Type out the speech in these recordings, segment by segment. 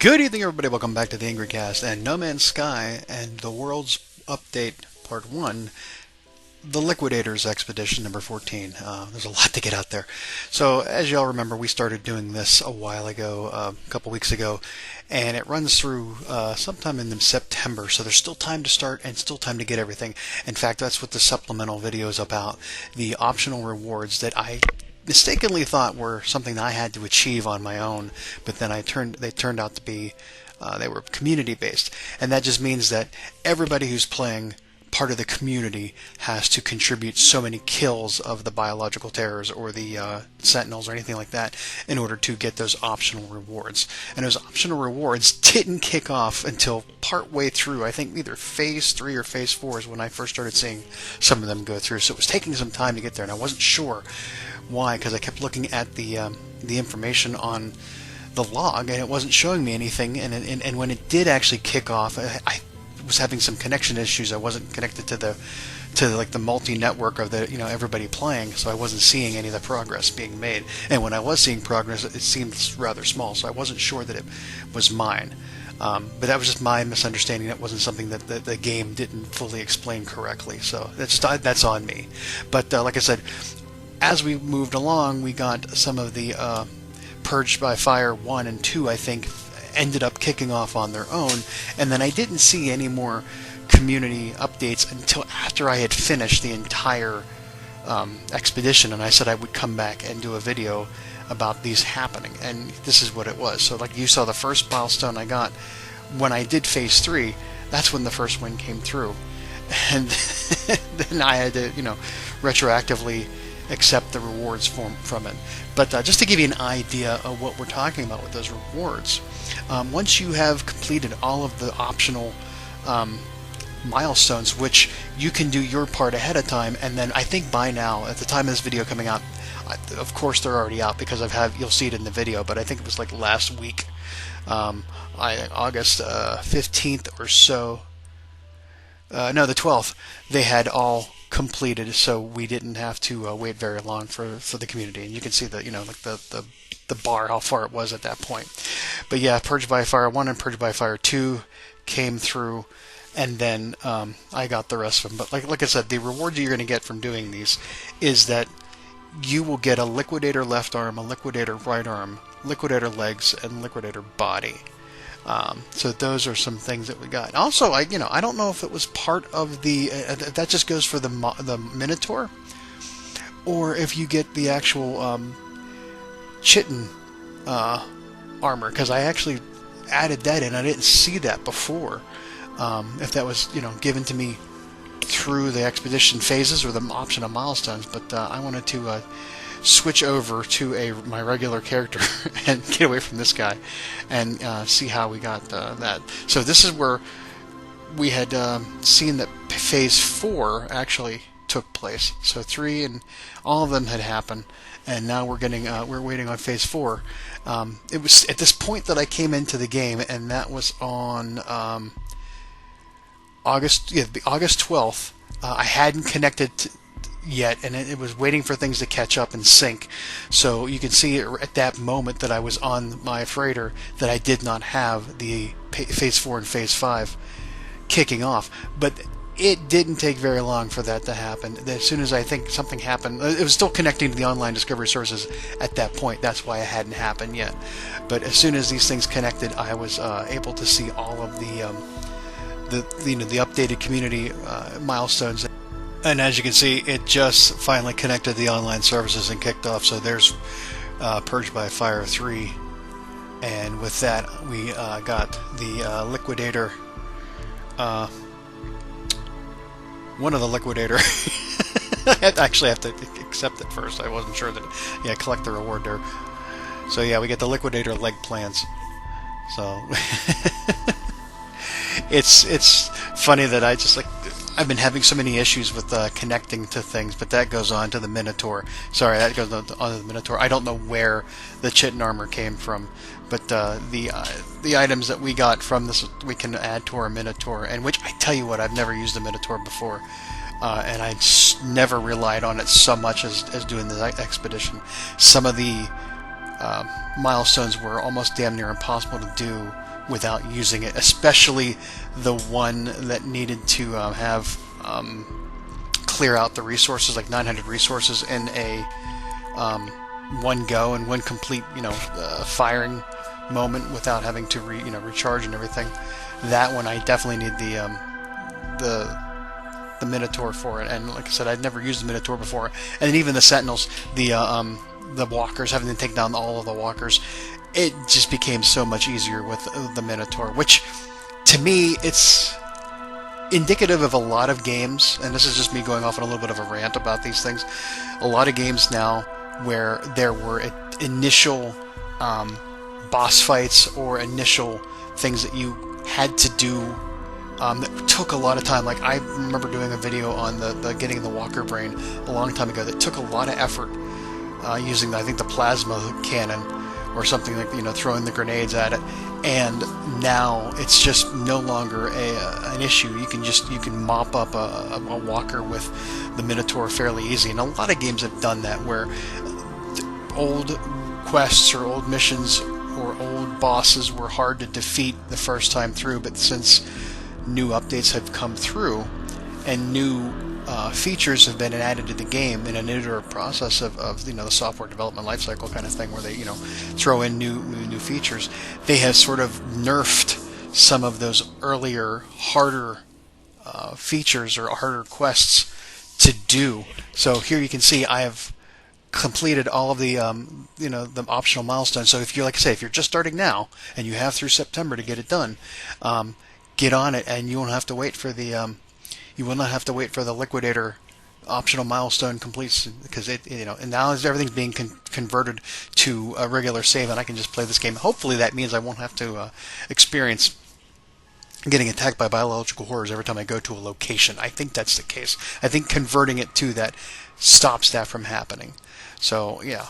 Good evening, everybody. Welcome back to the Angry Cast and No Man's Sky and the World's Update Part 1, the Liquidators Expedition number 14. There's a lot to get out there. So, as y'all remember, we started doing this a while ago, a couple weeks ago, and it runs through sometime in September, so there's still time to start and still time to get everything. In fact, that's what the supplemental video is about, the optional rewards that I mistakenly thought were something that I had to achieve on my own, but then they turned out to be they were community based, and that just means that everybody who's playing part of the community has to contribute so many kills of the biological terrors or the sentinels or anything like that in order to get those optional rewards. And those optional rewards didn't kick off until part way through. I think either phase 3 or phase 4 is when I first started seeing some of them go through, so it was taking some time to get there, and I wasn't sure why, because I kept looking at the information on the log and it wasn't showing me anything, and when it did actually kick off, I was having some connection issues. I wasn't connected to the multi-network of the everybody playing, so I wasn't seeing any of the progress being made, and when I was seeing progress it seemed rather small, so I wasn't sure that it was mine. But that was just my misunderstanding. That wasn't something that the game didn't fully explain correctly, so that's on me. But like I said, as we moved along, we got some of the Purged by Fire 1 and 2, I think, ended up kicking off on their own, and then I didn't see any more community updates until after I had finished the entire expedition, and I said I would come back and do a video about these happening, and this is what it was. So like you saw, the first milestone I got when I did phase 3, that's when the first one came through, and then I had to retroactively accept the rewards from it. But just to give you an idea of what we're talking about with those rewards, once you have completed all of the optional milestones, which you can do your part ahead of time, and then I think by now, at the time of this video coming out, of course they're already out because you'll see it in the video, but I think it was like last week, August 15th or so, no, the 12th, they had all completed, so we didn't have to wait very long for the community, and you can see the like the bar, how far it was at that point. But yeah, Purged by Fire 1 and Purged by Fire 2 came through, and then I got the rest of them. But like I said, the reward you're going to get from doing these is that you will get a Liquidator left arm, a Liquidator right arm, Liquidator legs, and Liquidator body. So those are some things that we got. Also, I don't know if it was part of the that just goes for the Minotaur, or if you get the actual chitin armor, because I actually added that in. I didn't see that before. If that was given to me through the expedition phases or the option of milestones, but I wanted to switch over to my regular character and get away from this guy and see how we got that. So this is where we had seen that phase 4 actually took place. So 3 and all of them had happened, and now we're waiting on phase 4. It was at this point that I came into the game, and that was on August 12th. I hadn't connected yet, and it was waiting for things to catch up and sync. So you can see at that moment that I was on my freighter that I did not have the phase 4 and phase 5 kicking off. But it didn't take very long for that to happen. As soon as I think something happened, it was still connecting to the online discovery sources at that point. That's why it hadn't happened yet. But as soon as these things connected, I was able to see all of the updated community milestones. And as you can see, it just finally connected the online services and kicked off. So there's Purged by Fire 3. And with that, we got the Liquidator. One of the Liquidator. I actually have to accept it first. I wasn't sure that. Yeah, collect the reward there. So yeah, we get the Liquidator leg plans. So it's funny that I've been having so many issues with connecting to things, but that goes on to the Minotaur. Sorry, that goes on to the Minotaur. I don't know where the chitin armor came from, but the items that we got from this we can add to our Minotaur, and which I tell you what, I've never used a Minotaur before, and I never relied on it so much as doing the expedition. Some of the milestones were almost damn near impossible to do without using it, especially the one that needed to have clear out the resources, like 900 resources in a one go and one complete, firing moment without having to recharge and everything. That one I definitely need the Minotaur for it. And like I said, I'd never used the Minotaur before, and then even the Sentinels, the walkers, having to take down all of the walkers, it just became so much easier with the Minotaur, which to me it's indicative of a lot of games, and this is just me going off on a little bit of a rant about these things. A lot of games now where there were initial boss fights or initial things that you had to do that took a lot of time. Like I remember doing a video on the getting the Walker Brain a long time ago that took a lot of effort using, I think, the plasma cannon or something, like throwing the grenades at it. And now it's just no longer an issue. You can mop up a walker with the Minotaur fairly easy. And a lot of games have done that, where old quests or old missions or old bosses were hard to defeat the first time through, but since new updates have come through and new features have been added to the game in an iterative process of the software development lifecycle kind of thing, where they throw in new features, they have sort of nerfed some of those earlier harder features or harder quests to do. So here you can see I have completed all of the the optional milestones. So if you're, like I say, if you're just starting now and you have through September to get it done, get on it, and you won't have to wait for the you will not have to wait for the Liquidator optional milestone completes, because and now as everything's being converted to a regular save, and I can just play this game. Hopefully that means I won't have to experience getting attacked by biological horrors every time I go to a location. I think that's the case. I think converting it to that stops that from happening. So yeah,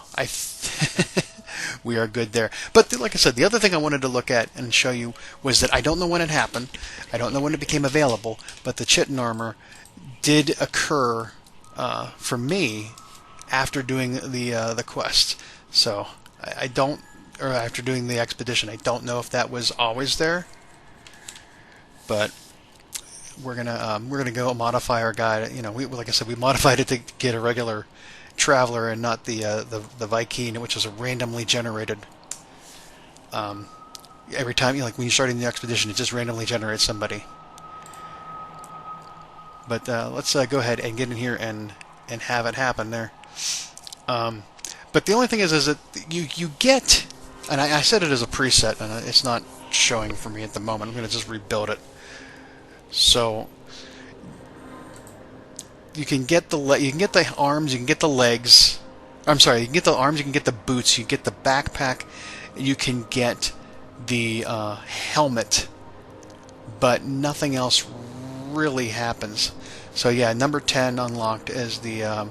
we are good there. But like I said, the other thing I wanted to look at and show you was that I don't know when it happened. I don't know when it became available, but the chitin armor did occur for me after doing the quest. So I don't, or after doing the expedition. I don't know if that was always there, but we're gonna go modify our guide. Like I said, we modified it to get a regular traveler and not the Viking, which is a randomly generated. Every time, like when you're starting the expedition, it just randomly generates somebody. But let's go ahead and get in here and have it happen there. But the only thing is that you get, and I set it as a preset, and it's not showing for me at the moment. I'm going to just rebuild it. So you can get the arms, you can get the legs. I'm sorry, you can get the arms, you can get the boots, you can get the backpack, you can get the helmet, but nothing else really happens. So yeah, number 10 unlocked is the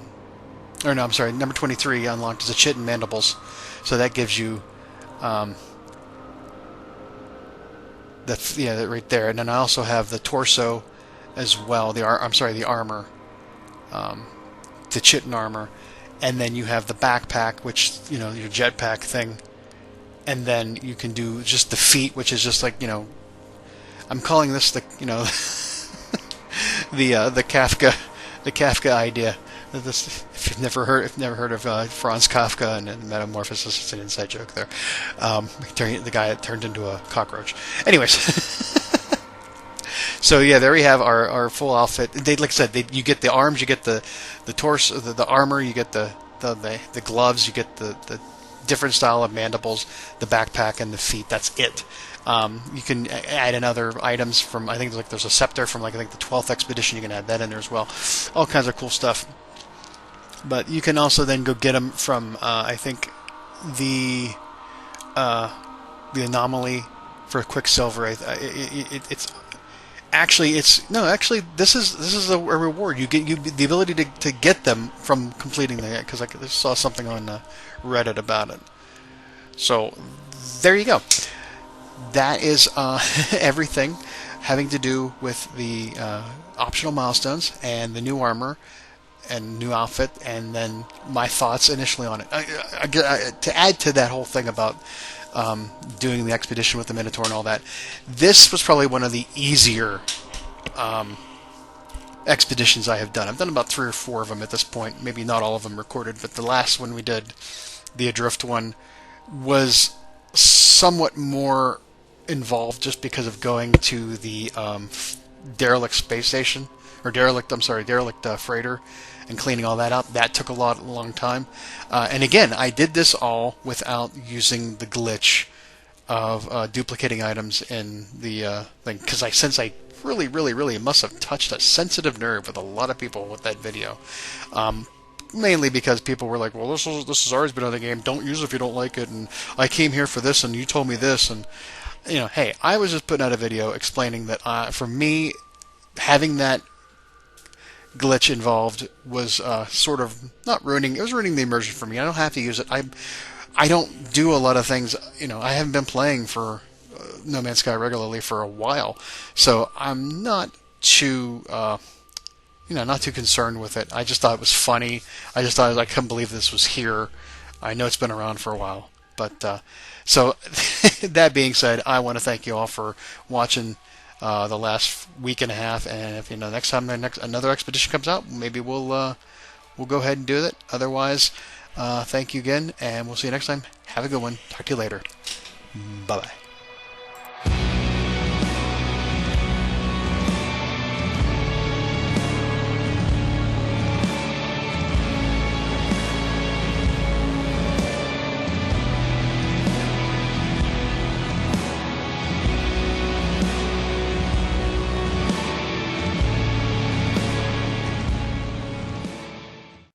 number 23 unlocked is the chitin mandibles. So that gives you that right there. And then I also have the torso as well. The armor, the chitin armor, and then you have the backpack, which your jetpack thing, and then you can do just the feet, which is just like I'm calling this the the Kafka idea. If you've never heard of Franz Kafka and Metamorphosis, it's an inside joke there. The guy that turned into a cockroach. Anyways, so yeah, there we have our full outfit. Like I said, you get the arms, you get the torso, the armor, you get the gloves, you get the different style of mandibles, the backpack, and the feet. That's it. You can add in other items from, I think there's a scepter from I think the 12th expedition. You can add that in there as well. All kinds of cool stuff. But you can also then go get them from I think the anomaly for Quicksilver. This is a reward. You get the ability to get them from completing that, because I saw something on Reddit about it. So there you go. That is everything having to do with the optional milestones and the new armor and new outfit, and then my thoughts initially on it. To add to that whole thing about doing the expedition with the Minotaur and all that. This was probably one of the easier expeditions I have done. I've done about 3 or 4 of them at this point, maybe not all of them recorded, but the last one we did, the Adrift one, was somewhat more involved just because of going to the derelict space station, or derelict freighter, and cleaning all that out. That took a long time. And again, I did this all without using the glitch of duplicating items in the thing, because I really must have touched a sensitive nerve with a lot of people with that video. Mainly because people were like, well, this has always been on the game. Don't use it if you don't like it. And I came here for this, and you told me this. And, you know, hey, I was just putting out a video explaining that for me, having that glitch involved was sort of not ruining. It was ruining the immersion for me. I don't have to use it. I don't do a lot of things. You know, I haven't been playing for No Man's Sky regularly for a while, so I'm not too not too concerned with it. I just thought it was funny. I just thought I couldn't believe this was here. I know it's been around for a while, but so that being said, I want to thank you all for watching the last week and a half. And if next time another expedition comes out, maybe we'll go ahead and do it. Otherwise, thank you again, and we'll see you next time. Have a good one. Talk to you later. Bye bye.